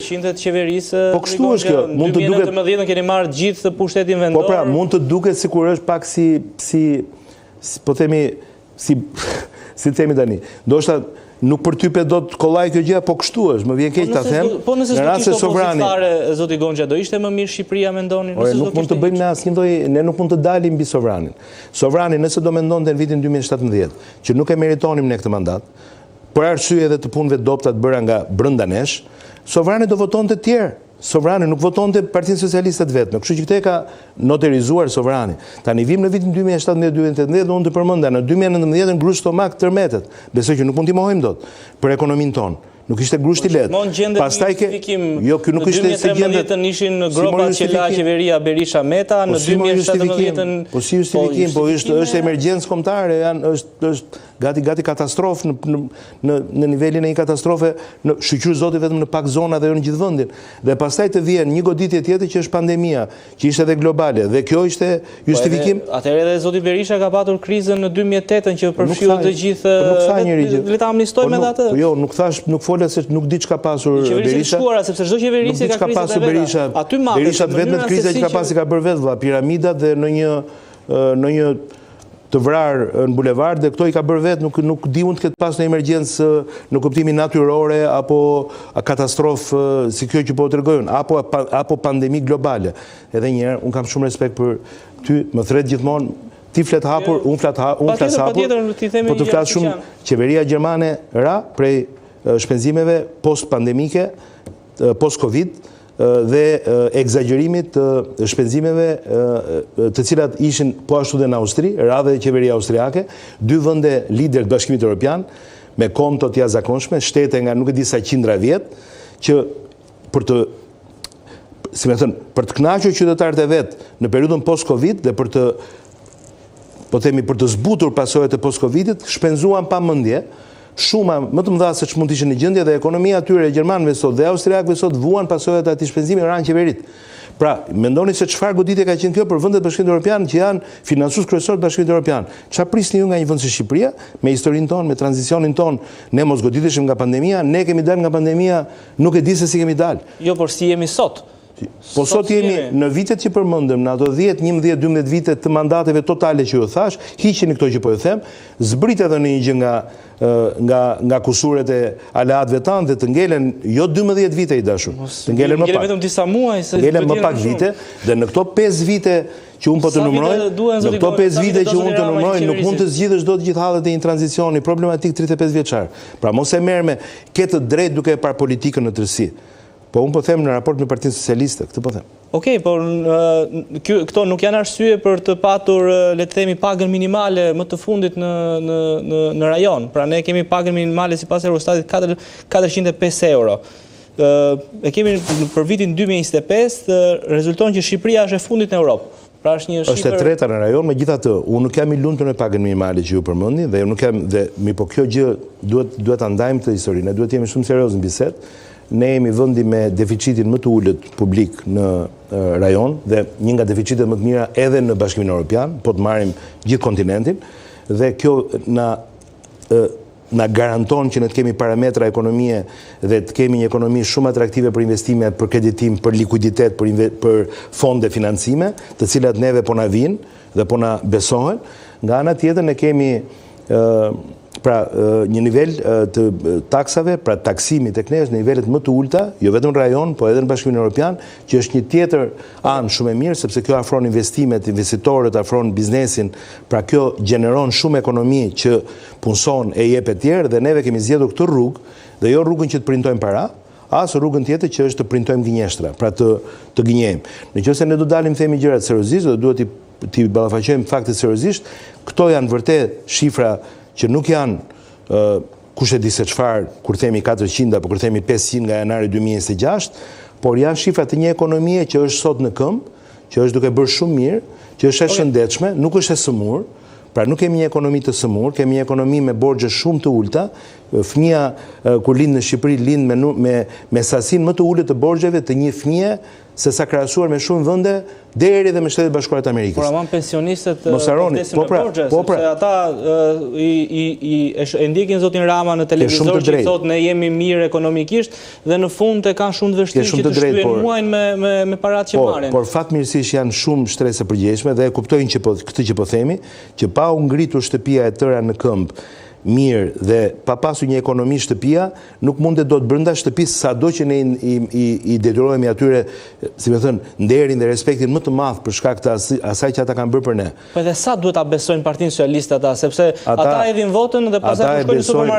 përfshinte të qeverisë. Po kështu është kjo. Mund të duket 2019 keni marrë gjithë pushtetin vendor. Po pra, mund të duket sikur është pak po themi si themi tani. Ndoshta nuk përtypet do të kollaj kjo gjë, po kështu është, më vjen keq ta them. Po nëse s'do të ishte opozitare, zoti Gonxha, do ishte më mirë Shqipëria mendonin? Nuk mund të bëjmë ne asnjë lloj, ne nuk mund të dalim mbi sovranin. Sovrani nëse do mendonte në vitin 2017 që nuk e meritonim ne këtë mandat, për arsye edhe të punëve dobta të bëra nga brenda nesh, sovrani do votonte të tjerë. Sovrani nuk votonte Partinë Socialiste vetëm, kështu që këtë e ka noterizuar Sovrani. Tani vim në vitin 2017-2018 dhe unë të përmenda në 2019 ngrush stomak tërmetet. Besoj që nuk mund t'i mohojmë dot për ekonominë tonë. Nuk ishte grusht i lehtë. Pastaj jo, nuk ishte se gjendet ishin gropat që la qeveria Berisha Meta në 2017. Po si justifikim, po është emergjencë kombëtare, është gati katastrofë në nivelin e një katastrofe, shqyr zoti vetëm në pak zona dhe jo në gjithë vendin. Dhe pastaj të vjen një goditje tjetër që është pandemia, që ishte edhe globale, dhe kjo ishte justifikim. Atëherë edhe zoti Berisha ka patur krizën në 2008 që përfshirë të gjithë. Le ta amnistojmë edhe atë. Jo, nuk fola se nuk di çka pasur Berisha. Sepse çdo qeverisi ka krizat e veta. Berisha vetëm krizat që ka pasi ka bërë vetë, piramidat dhe në një të vrarë në bulevard, dhe këto i ka bërë vetë, nuk di unë të këtë pas në emergjencë në kuptimin natyrore, apo katastrofë si kjo që po të rëgojnë, apo pandemi globale. Edhe njerë, unë kam shumë respekt për ty, më thret gjithmonë, ti flet hapur, unë flet hapur, po të flet shumë qeveria gjermane ra prej shpenzimeve post-pandemike, post-Covid, dhe egzagerimit të shpenzimeve të cilat ishin po ashtu dhe në Austri, radhe dhe qeveria austriake, dy vende lider të Bashkimit Evropian, me konto të jashtëzakonshme, shtete nga nuk e di sa qindra vjet, që për të kënaqur qytetarët e vet në periudhën post-Covid dhe për të zbutur pasojat e post-Covidit, shpenzuan pa mendje shuma më të mëdha se që mund të ishin në gjendje, dhe ekonomia atyre gjermanëve sot dhe austriakëve sot vuan pasojat e atij shpenzimi ranë qeverit. Pra, mendoni se çfarë goditje ka qenë kjo për vendet e Bashkimit Evropian që janë financues kryesor të Bashkimit Evropian. Çfarë prisni ju nga një vend si Shqipëria, me historinë tonë, me tranzicionin tonë, ne mos goditeshim nga pandemia, ne kemi dalë nga pandemia, nuk e di se si kemi dalë. Jo, por si jemi sot. Po sot jemi në vitet që përmendëm, në ato 10, 11, 12 vite të mandateve totale që ju thash, hiqeni këto që po ju them, zbrit edhe në një gjë nga kusuret e aleatëve tanë dhe të ngelen jo 12 vite i dashur. Të ngelen më pak. Vetëm disa muaj, të ngelen më pak vite, dhe në këto 5 vite që unë po të numroj, nuk mund të zgjidhësh dot gjithë hallet e një tranzicioni problematik 35 vjeçar. Pra mos e merr me këtë drejt duke e parë politikën në tërësi. Po unë po them në raport me Partinë Socialiste, këtë po them. Okej, por këto nuk janë arsye për të patur, le të themi, pagën minimale më të fundit në rajon. Pra ne kemi pagën minimale sipas Eurostatit 405 euro. E kemi për vitin 2025, rezulton që Shqipëria është e fundit në Europë. Pra është e treta në rajon, megjithatë, unë nuk jam i lumtur me pagën minimale që ju përmendi, dhe nuk jam, mi po kjo gjë duhet ta ndajmë këtë historinë, ne duhet të jemi shumë serioz në bisedë. Ne jemi vendi me deficitin më të ulët publik në rajon, dhe një nga deficitet më të mira edhe në Bashkimin Evropian, po të marrim gjithë kontinentin, dhe kjo na garanton që ne të kemi parametra ekonomie dhe të kemi një ekonomi shumë atraktive për investime, për kreditim, për likuiditet, për fonde financime, të cilat neve po na vinë dhe po na besohen. Nga ana tjetër ne kemi një nivel të taksave, pra taksimi tek ne është në nivelet më të ulta, jo vetëm në rajon, po edhe në Bashkimin Evropian, që është një tjetër anë shumë e mirë, sepse kjo afron investimet, investitorët, afron biznesin, pra kjo gjeneron shumë ekonomi që punson e jep e tjerë, dhe neve kemi zgjedhur këtë rrugë, dhe jo rrugën që të printojmë para, asë rrugën tjetër që është të printojmë gënjeshtra, pra të gënjejmë. Nëse ne do dalim themi gjërat seriozisht, dhe duhet t'i ballafaqojmë faktet seriozisht, këto janë vërtet shifra që nuk janë kush e di se çfarë kur themi 400 apo kur themi 500 nga janari 2026, por janë shifra të një ekonomie që është sot në këmbë, që është duke bërë shumë mirë, që është e shëndetshme, nuk është e sëmurë. Pra nuk kemi një ekonomi të sëmurë, kemi një ekonomi me borxhe shumë të ulta. Fëmia kur lind në Shqipëri lind me sasinë më të ulët të borxheve të një fëmie se sa krahasuar me shumë vende deri dhe me Shtetet Bashkuara të Amerikës. Por ama pensionistët mos harroni, sepse ata e ndjekin zotin Rama në televizor që thotë ne jemi mirë ekonomikisht dhe në fund e kanë shumë të vështirë që të shtryen muajin me paratë që marrin. Por fatmirësisht janë shumë shtresa përgjegjshme dhe e kuptojnë që këtë që po themi, që pa u ngritur shtëpia e tëra në këmbë mirë dhe pa pasur një ekonomi shtëpia, nuk mundet do të brenda shtëpisë sado që ne i detyrohemi atyre, si më thënë, nderin dhe respektin më të madh për shkak të asaj që ata kanë bërë për ne. Po edhe sa duhet ta besojnë Partinë Socialiste ata, sepse ata hedhin votën dhe pastaj shkojnë në supermarket.